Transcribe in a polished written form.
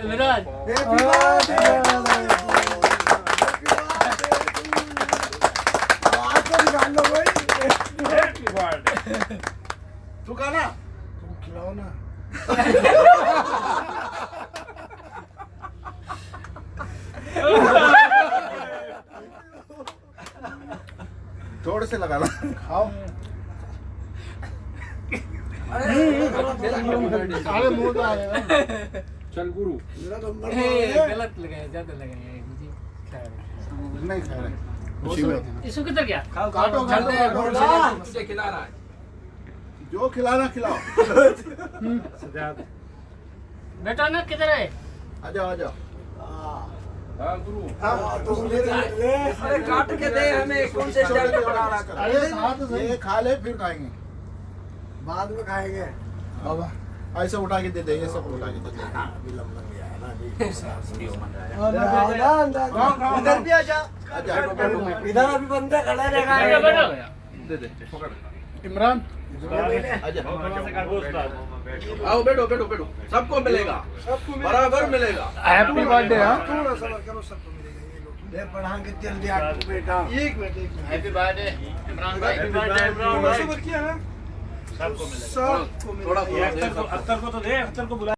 विराज तू का ना तुम खिलाओ ना थोड़े से लगा ला खाओ अरे मुंह तो आ जाएगा चल गुरु मेरा नंबर गलत लगाया ज्यादा लगाया मुझे नहीं खा रहे इसको किधर गया काटो तुझे खिला रहा है जो खिलाना खिलाओ बेटा ना किधर है आ जाओ आ जाओ हाँ गुरु अरे काट के दे हमें कौन से स्टाइल में बना रहा है अरे साथ ये खा ले फिर खाएंगे बाद में खाएंगे बाबा ऐसे उठा के दे दे ये सब उठा के दे इधर भी आ जा दे इधर अभी बंदा खड़ा रहेगा दे दे पकड़ इमरान आओ बैठो बैठो बैठो सबको मिलेगा बराबर मिलेगा हैप्पी बर्थडे हाँ थोड़ा सबर करो सबको मिलेगा ले पढ़ाएंगे जल्दी आपको बेटा एक मिनट हैप्पी बर्थडे इमरान भाई हैप्पी बर्थडे इमरान भाई किया है सबको मिलेगा सबको थोड़ा मिलेगा थोड़ा अख्तर को तो दे अख्तर को बुला